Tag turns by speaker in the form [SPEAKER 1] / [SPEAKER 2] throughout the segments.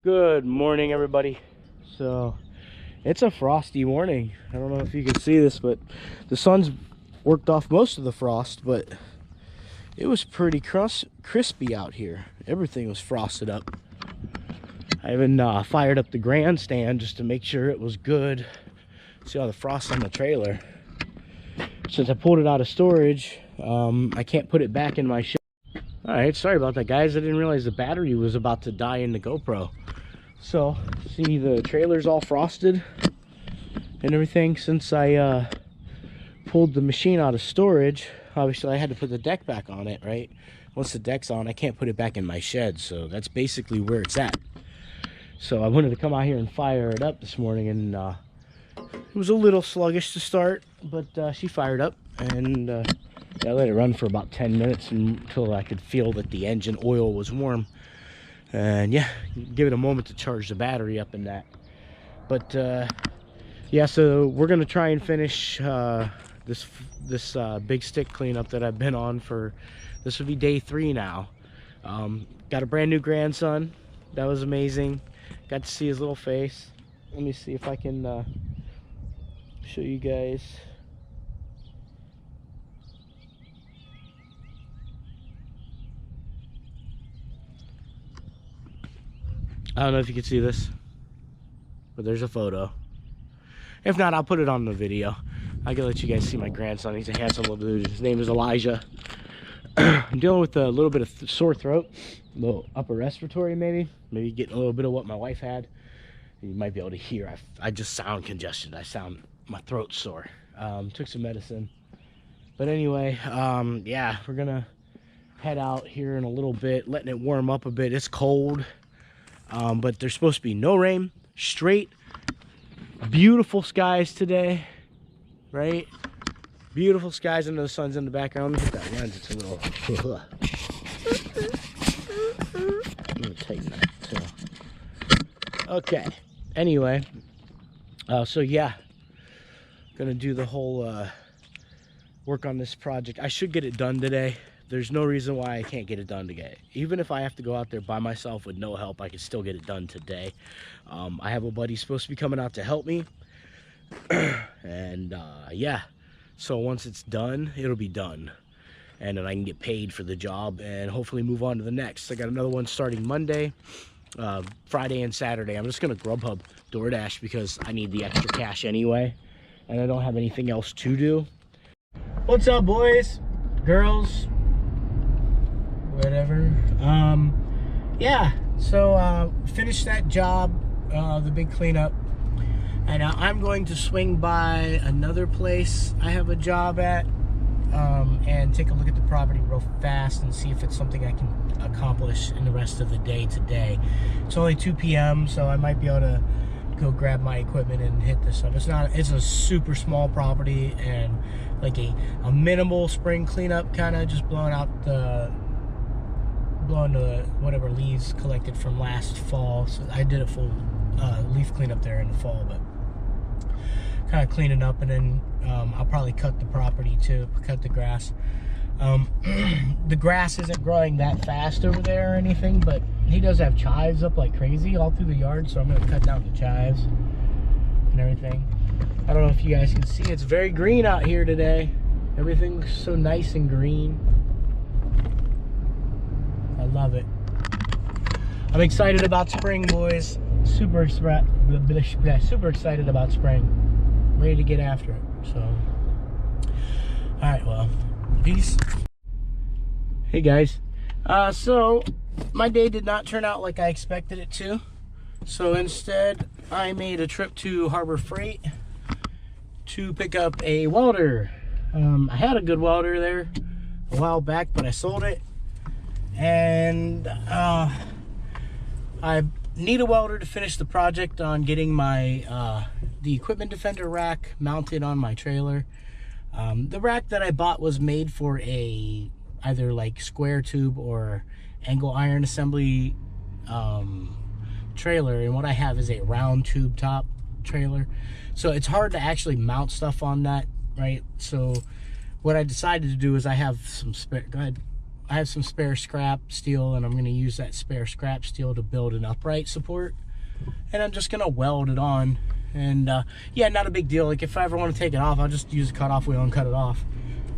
[SPEAKER 1] Good morning, everybody. So it's a frosty morning. I don't know if you can see this, but the sun's worked off most of the frost, but it was pretty crispy out here. Everything was frosted up. I even fired up the grandstand just to make sure it was good. See all the frost on the trailer. Since I pulled it out of storage, I can't put it back in my shed. All right, sorry about that, guys. I didn't realize the battery was about to die in the GoPro. So, see, the trailer's all frosted and everything. Since I pulled the machine out of storage, obviously I had to put the deck back on it, right? Once the deck's on, I can't put it back in my shed, so that's basically where it's at. So I wanted to come out here and fire it up this morning, and it was a little sluggish to start, but she fired up, and I let it run for about 10 minutes until I could feel that the engine oil was warm. And yeah, give it a moment to charge the battery up in that. But yeah, so we're gonna try and finish this big stick cleanup that I've been on for, this would be day 3 now. Got a brand new grandson. That was amazing. Got to see his little face. Let me see if I can show you guys. I don't know if you can see this, but there's a photo. If not, I'll put it on the video. I can let you guys see my grandson. He's a handsome little dude. His name is Elijah. I'm dealing with a little bit of sore throat, a little upper respiratory maybe getting a little bit of what my wife had. You might be able to hear. I just sound congested. My throat's sore. Took some medicine. But anyway, yeah, we're gonna head out here in a little bit, letting it warm up a bit. It's cold. But there's supposed to be no rain, straight, beautiful skies today, right? Beautiful skies, and the sun's in the background. Look at that lens, it's a little... I'm gonna tighten that too. Okay, anyway, so yeah, gonna do the whole work on this project. I should get it done today. There's no reason why I can't get it done today. Even if I have to go out there by myself with no help, I can still get it done today. I have a buddy supposed to be coming out to help me. And yeah, so once it's done, it'll be done. And then I can get paid for the job and hopefully move on to the next. I got another one starting Monday, Friday, and Saturday. I'm just gonna Grubhub DoorDash because I need the extra cash anyway. And I don't have anything else to do. What's up, boys, girls? Whatever. Yeah, so finished that job, the big cleanup, and I'm going to swing by another place I have a job at, and take a look at the property real fast and see if it's something I can accomplish in the rest of the day today. It's only 2 p.m. so I might be able to go grab my equipment and hit this up. It's a super small property, and like a minimal spring cleanup, kind of just blowing the whatever leaves collected from last fall. So I did a full leaf cleanup there in the fall, but kind of cleaning up, and then I'll probably cut the property too, cut the grass. The grass isn't growing that fast over there or anything, but he does have chives up like crazy all through the yard, so I'm going to cut down the chives and everything. I don't know if you guys can see, it's very green out here today. Everything's so nice and green. I love it. I'm excited about spring, boys. Super excited about spring. Ready to get after it. So, all right, well, peace. Hey guys. So my day did not turn out like I expected it to. So instead, I made a trip to Harbor Freight to pick up a welder. I had a good welder there a while back, but I sold it. And I need a welder to finish the project on getting my the equipment defender rack mounted on my trailer. The rack that I bought was made for a either like square tube or angle iron assembly trailer, and what I have is a round tube top trailer, so it's hard to actually mount stuff on that, right? So what I decided to do is I have some spare, I have some spare scrap steel, and I'm going to use that spare scrap steel to build an upright support. And I'm just going to weld it on. And yeah, not a big deal. Like if I ever want to take it off, I'll just use a cutoff wheel and cut it off.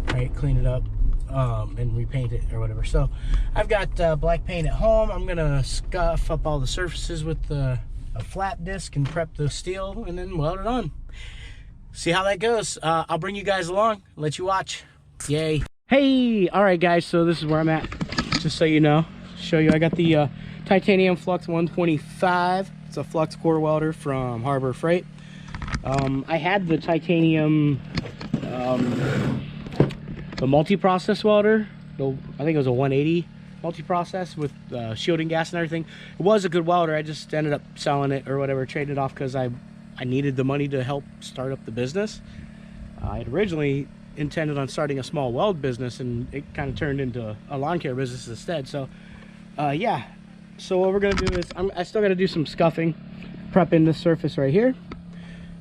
[SPEAKER 1] Right, clean it up and repaint it or whatever. So I've got black paint at home. I'm going to scuff up all the surfaces with a flat disc and prep the steel and then weld it on. See how that goes. I'll bring you guys along, let you watch. Yay. Hey, all right guys, so this is where I'm at, just so you know. Show you, I got the titanium flux 125. It's a flux core welder from Harbor Freight. I had the titanium the multi-process welder. I think it was a 180 multi-process with shielding gas and everything. It was a good welder. I just ended up selling it or whatever, trading it off because I needed the money to help start up the business. I had originally intended on starting a small weld business, and it kind of turned into a lawn care business instead. So yeah, so what we're gonna do is I still got to do some scuffing, prepping this surface right here,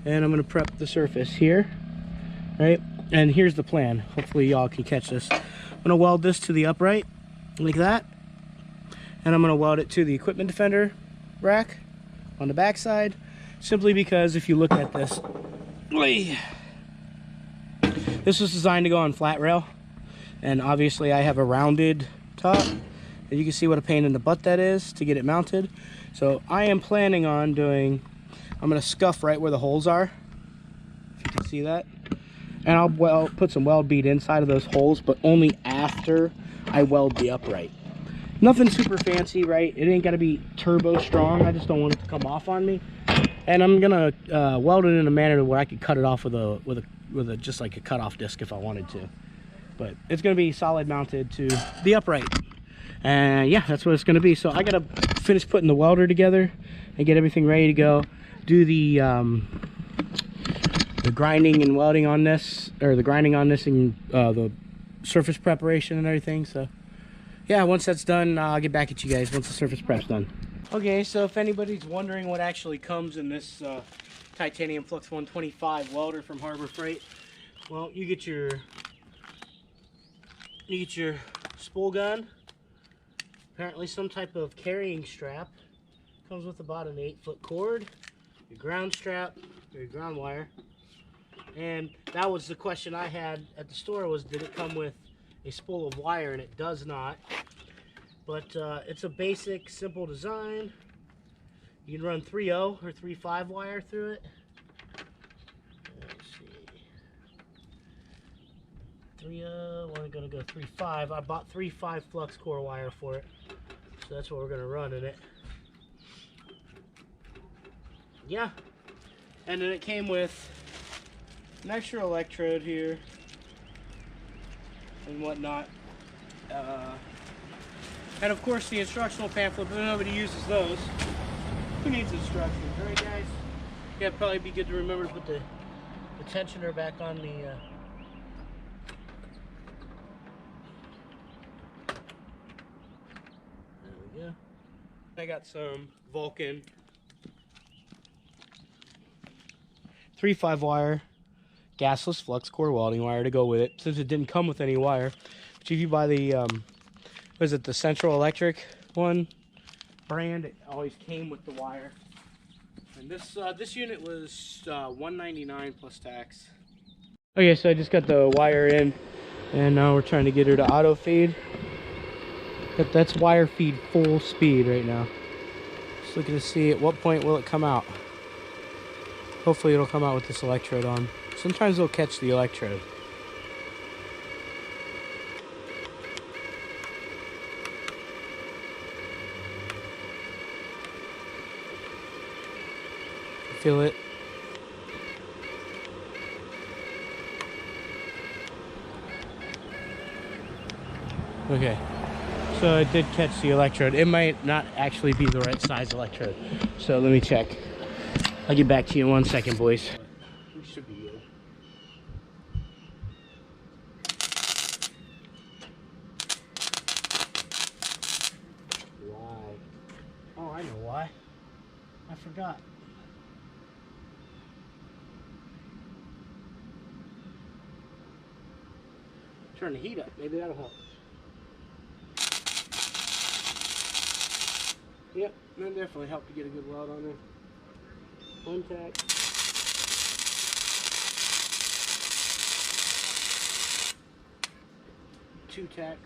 [SPEAKER 1] and I'm gonna prep the surface here, right? And here's the plan. Hopefully y'all can catch this. I'm gonna weld this to the upright like that, and I'm gonna weld it to the equipment defender rack on the back side, simply because if you look at this, this was designed to go on flat rail, and obviously I have a rounded top, and you can see what a pain in the butt that is to get it mounted. So I am planning on doing, I'm going to scuff right where the holes are, if you can see that, and I'll put some weld bead inside of those holes, but only after I weld the upright. Nothing super fancy, right? It ain't got to be turbo strong. I just don't want it to come off on me. And I'm gonna weld it in a manner where I could cut it off with a just like a cutoff disc if I wanted to. But it's gonna be solid mounted to the upright, and yeah, that's what it's gonna be. So I gotta finish putting the welder together and get everything ready to go. Do the grinding and welding on this, or the grinding on this, and the surface preparation and everything. So yeah, once that's done, I'll get back at you guys once the surface prep's done. Okay, so if anybody's wondering what actually comes in this titanium flux 125 welder from Harbor Freight, well, you get your spool gun, apparently some type of carrying strap, comes with about an 8-foot cord, your ground strap, your ground wire, and that was the question I had at the store, was did it come with a spool of wire, and it does not. But it's a basic, simple design. You can run 3.0 or 3.5 wire through it. Let's see. 3.0, we're gonna go 3.5. I bought 3.5 flux core wire for it, so that's what we're gonna run in it. Yeah, and then it came with an extra electrode here and whatnot. And of course the instructional pamphlet, but nobody uses those. Who needs instructions, right guys? Yeah, it'd probably be good to remember to put the tensioner back on the there we go. I got some Vulcan 3.5 wire gasless flux core welding wire to go with it, since it didn't come with any wire. But if you buy the what is it, the Central Electric one brand, it always came with the wire. And this unit was $199 plus tax. Okay, so I just got the wire in, and now we're trying to get her to auto feed. But that's wire feed full speed right now. Just looking to see at what point will it come out. Hopefully it'll come out with this electrode on. Sometimes they'll catch the electrode. Feel it. Okay, so it did catch the electrode. It might not actually be the right size electrode, so let me check. I'll get back to you in 1 second, boys. We should be good. Why? Oh, I know why. I forgot. Turn the heat up. Maybe that'll help. Yep, that definitely helped to get a good weld on there. One tack. Two tack.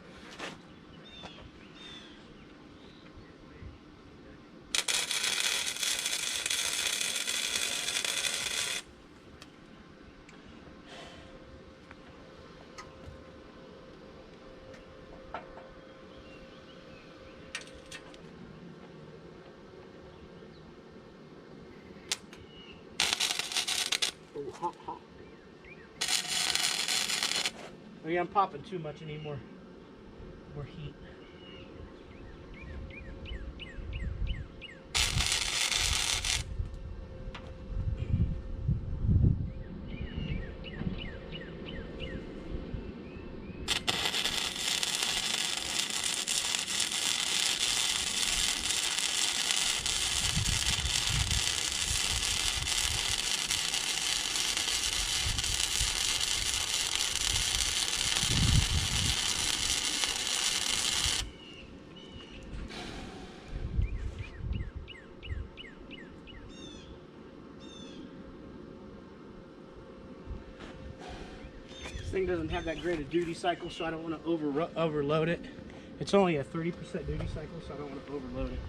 [SPEAKER 1] Oh, hot, hot. Oh yeah, I'm popping too much anymore. More heat. This thing doesn't have that great a duty cycle, so I don't want to overload it. It's only a 30% duty cycle, so I don't want to overload it.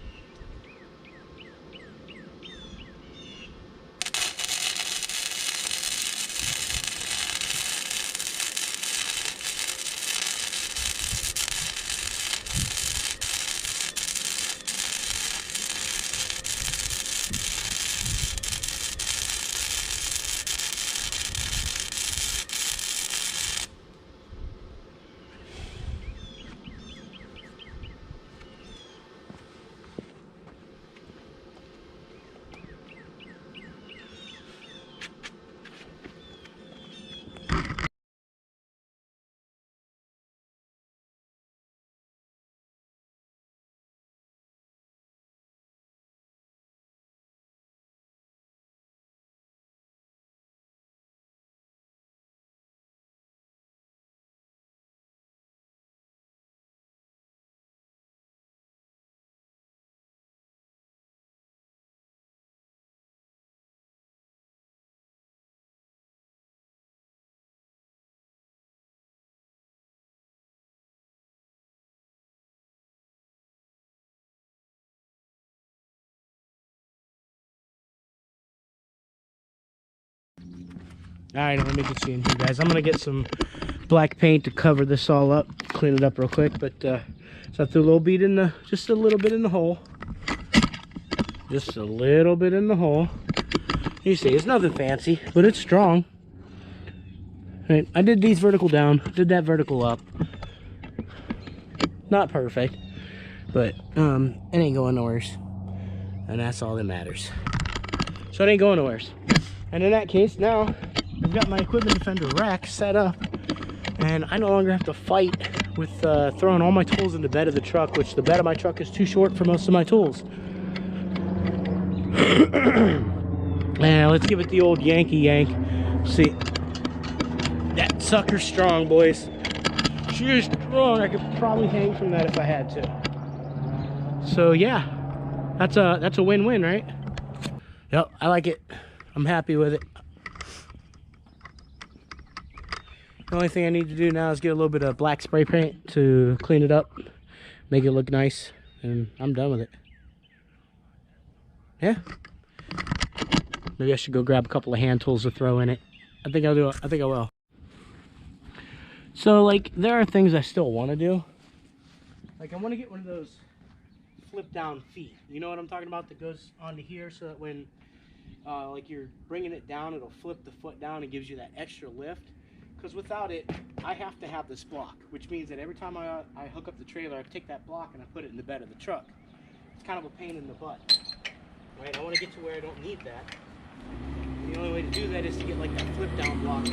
[SPEAKER 1] Alright, let me get you in here, guys. I'm going to get some black paint to cover this all up, clean it up real quick. But so I threw a little bit in the, just a little bit in the hole. Just a little bit in the hole. You see, it's nothing fancy, but it's strong. Right, I did these vertical down, did that vertical up. Not perfect, but it ain't going nowhere. And that's all that matters. So it ain't going nowhere. And in that case, now I've got my Equipment Defender rack set up, and I no longer have to fight with throwing all my tools in the bed of the truck, which the bed of my truck is too short for most of my tools. Now let's give it the old Yankee yank. See, that sucker's strong, boys. She is strong. I could probably hang from that if I had to. So yeah, that's a win-win, right? Yep, I like it. I'm happy with it. The only thing I need to do now is get a little bit of black spray paint to clean it up, make it look nice, and I'm done with it. Yeah. Maybe I should go grab a couple of hand tools to throw in it. I think I'll do it. I think I will. So, like, there are things I still want to do. Like, I want to get one of those flip down feet. You know what I'm talking about? That goes onto here so that when, like, you're bringing it down, it'll flip the foot down and gives you that extra lift. Because without it, I have to have this block, which means that every time I hook up the trailer, I take that block and I put it in the bed of the truck. It's kind of a pain in the butt. Right? I want to get to where I don't need that. And the only way to do that is to get like that flip down block.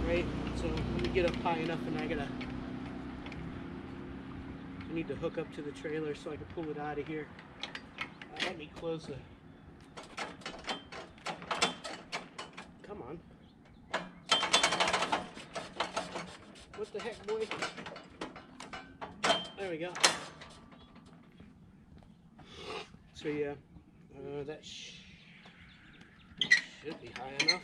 [SPEAKER 1] Right? So let me get up high enough, and I need to hook up to the trailer so I can pull it out of here. Let me close the... Come on. What the heck, boy? There we go. So yeah, that should be high enough.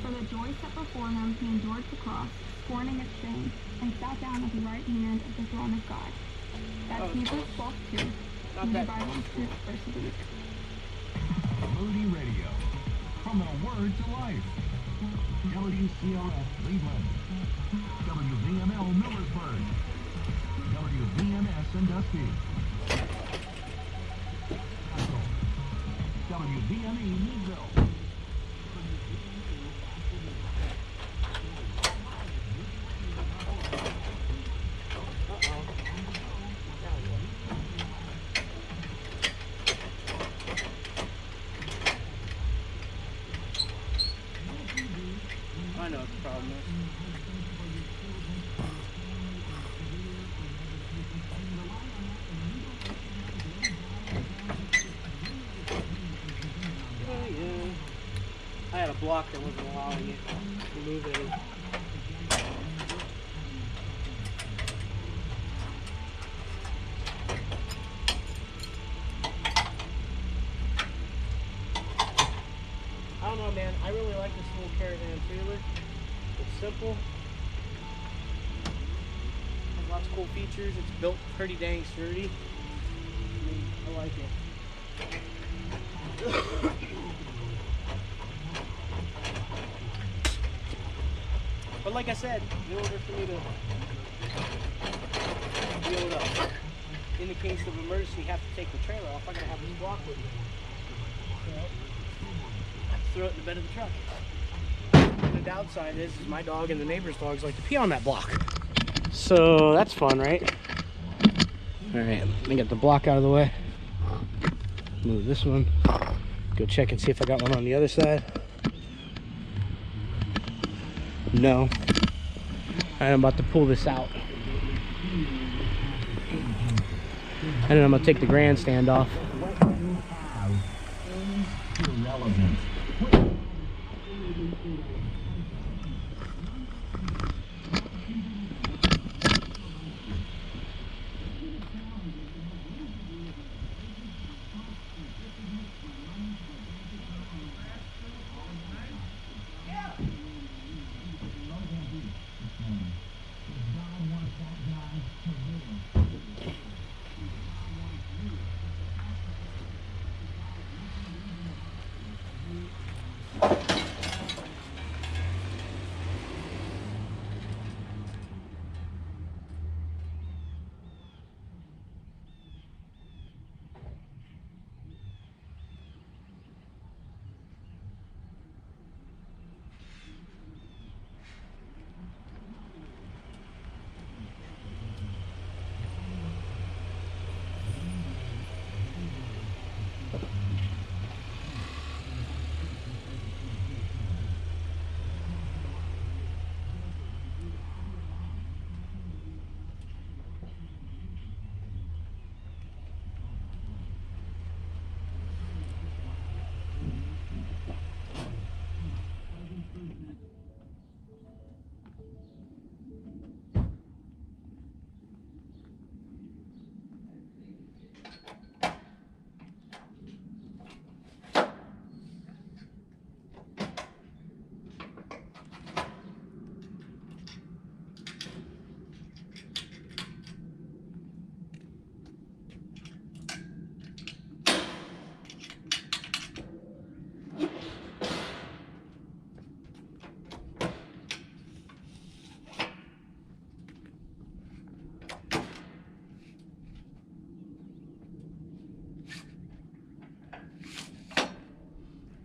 [SPEAKER 2] For the joy set before him, he endured the cross, scorning its shame, and sat down at the right hand of the throne of God. That's Hebrews 12:2. Read your Bible to verse of the week.
[SPEAKER 3] Moody Radio. From a word to life. WCLF Cleveland. WVML Millersburg. WVMS Sandusky. WVME Meadville.
[SPEAKER 1] I know what the problem is. I had a block that wasn't allowing it to move any. I don't know, man. I really like this little caravan trailer. It's simple. Has lots of cool features. It's built pretty dang sturdy. I mean, I like it. But like I said, in order for me to be able to, in the case of emergency, have to take the trailer off, I gotta have this block with me. So, I have to throw it in the bed of the truck. And the downside is my dog and the neighbor's dogs like to pee on that block. So that's fun, right? Alright, let me get the block out of the way. Move this one. Go check and see if I got one on the other side. No. I'm about to pull this out. And then I'm going to take the grandstand off.
[SPEAKER 3] Irrelevant.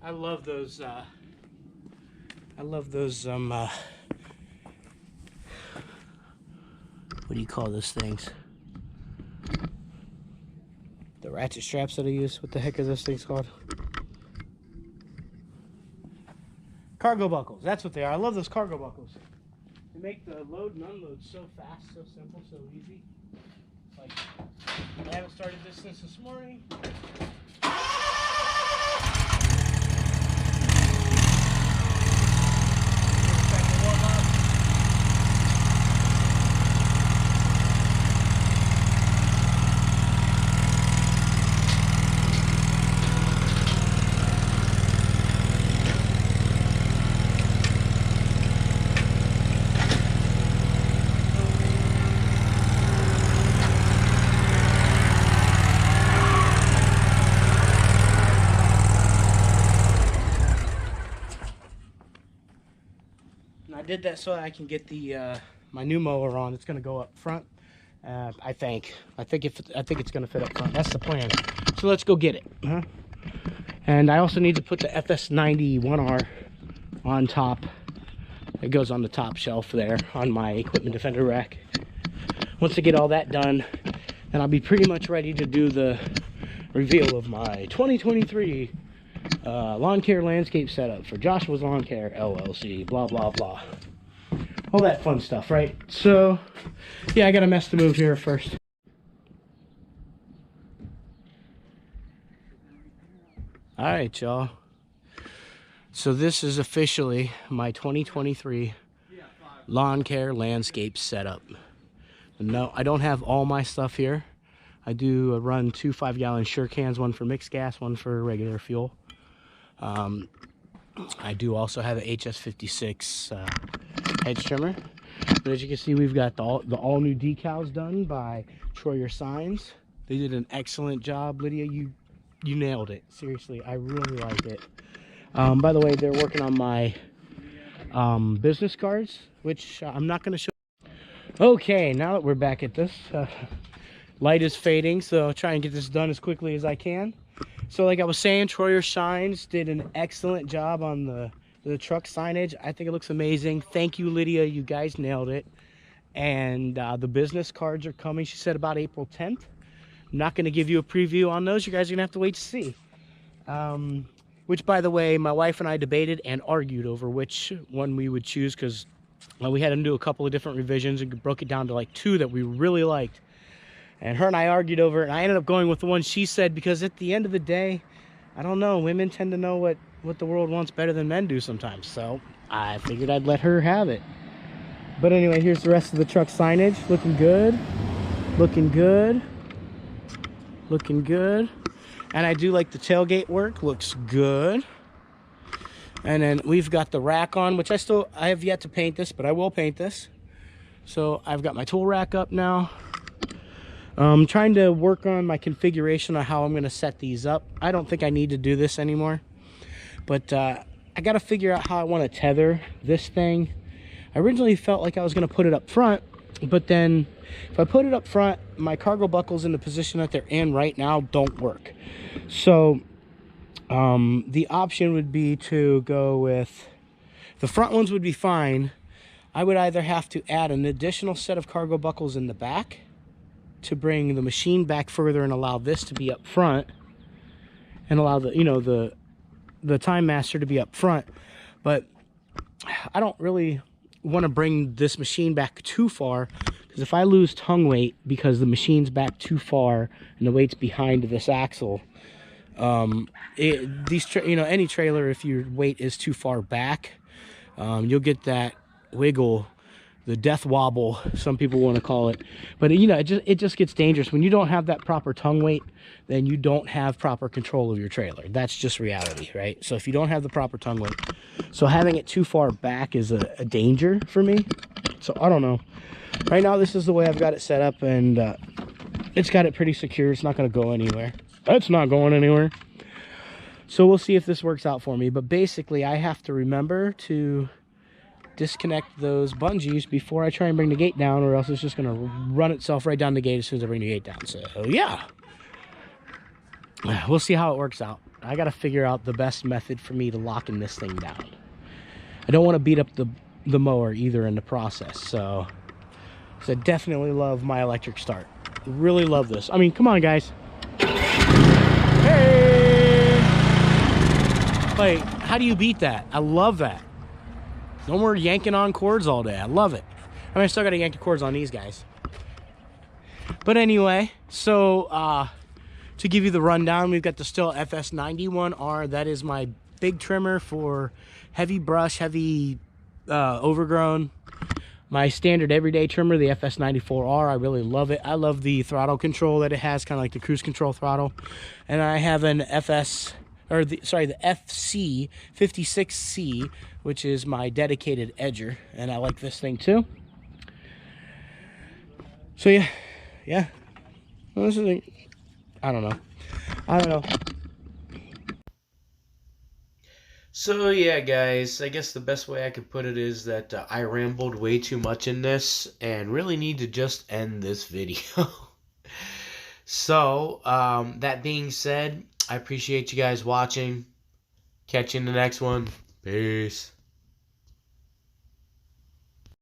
[SPEAKER 1] I love those what do you call those things? The ratchet straps that I use. What the heck are those things called? Cargo buckles. That's what they are. I love those cargo buckles. They make the load and unload so fast, so simple, so easy. Like, I haven't started this since this morning. I did that so I can get the my new mower on. It's going to go up front. I think it's going to fit up front. That's the plan. So let's go get it. And I also need to put the FS90 1R on top. It goes on the top shelf there on my equipment defender rack. Once I get all that done, then I'll be pretty much ready to do the reveal of my 2023 lawn care landscape setup for Joshua's Lawn Care LLC, blah blah blah, all that fun stuff, right? So yeah, I got a mess to move here first. All right, y'all, so this is officially my 2023 lawn care landscape setup. No, I don't have all my stuff here. I do run 2 5-gallon sure cans, one for mixed gas, one for regular fuel. I do also have an HS56 hedge trimmer, but as you can see, we've got the all new decals done by Troyer Signs. They did an excellent job. Lydia, you nailed it. Seriously, I really liked it. By the way, they're working on my business cards, which I'm not going to show. Okay, now that we're back at this, light is fading, so I'll try and get this done as quickly as I can. So like I was saying, Troyer Shines did an excellent job on the truck signage. I think it looks amazing. Thank you, Lydia. You guys nailed it. And the business cards are coming. She said about April 10th. I'm not going to give you a preview on those. You guys are going to have to wait to see. Which, by the way, my wife and I debated and argued over which one we would choose, because we had to do a couple of different revisions and broke it down to like 2 that we really liked. And her and I argued over it, and I ended up going with the one she said, because at the end of the day, I don't know, women tend to know what the world wants better than men do sometimes. So I figured I'd let her have it. But anyway, here's the rest of the truck signage. Looking good. Looking good. Looking good. And I do like the tailgate work. Looks good. And then we've got the rack on, which I have yet to paint this, but I will paint this. So I've got my tool rack up now. I'm trying to work on my configuration of how I'm going to set these up. I don't think I need to do this anymore, but I got to figure out how I want to tether this thing. I originally felt like I was going to put it up front, but then if I put it up front, my cargo buckles in the position that they're in right now don't work. So the option would be to go with the front ones would be fine. I would either have to add an additional set of cargo buckles in the back to bring the machine back further and allow this to be up front, and allow the Time Master to be up front. But I don't really want to bring this machine back too far, because if I lose tongue weight because the machine's back too far and the weight's behind this axle, any trailer, if your weight is too far back, you'll get that wiggle, the death wobble, some people want to call it. But it just gets dangerous when you don't have that proper tongue weight. Then you don't have proper control of your trailer. That's just reality, right? So if you don't have the proper tongue weight, so having it too far back is a danger for me. So I don't know. Right now, this is the way I've got it set up, and it's got it pretty secure. It's not going to go anywhere. That's not going anywhere. So we'll see if this works out for me. But basically, I have to remember to disconnect those bungees before I try and bring the gate down, or else it's just going to run itself right down the gate as soon as I bring the gate down. So yeah, we'll see how it works out. I got to figure out the best method for me to locking this thing down. I don't want to beat up the mower either in the process. So I definitely love my electric start. Really love this. I mean, come on, guys. Hey! Like, how do you beat that? I love that. No more yanking on cords all day. I love it. I mean, I still got to yank the cords on these guys. But anyway, so to give you the rundown, we've got the Stihl FS91R. That is my big trimmer for heavy brush, heavy overgrown. My standard everyday trimmer, the FS94R, I really love it. I love the throttle control that it has, kind of like the cruise control throttle. And I have an the FC56C, which is my dedicated edger, and I like this thing too. So yeah. Well, this is I don't know. So yeah, guys, I guess the best way I could put it is that I rambled way too much in this and really need to just end this video. So, that being said, I appreciate you guys watching. Catch you in the next one. Peace.